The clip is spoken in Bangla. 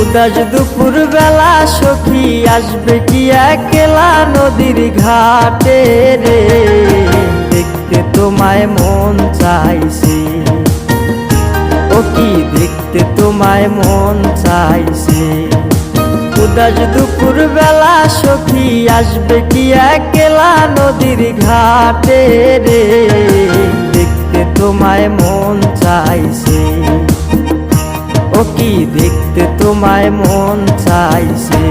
উদাস দুপুর বেলা সখী আসবে কি একলা নদীর ঘাটে রে, দেখতে তোমায় মন চাইছে। ও কি দেখতে তোমায় মন চাইছে। উদাস দুপুর বেলা সখী আসবে কি একলা নদীর ঘাটে রে, দেখতে তোমায় মন চাইছে। ও কি দেখতে তোমায় মন চাইছে।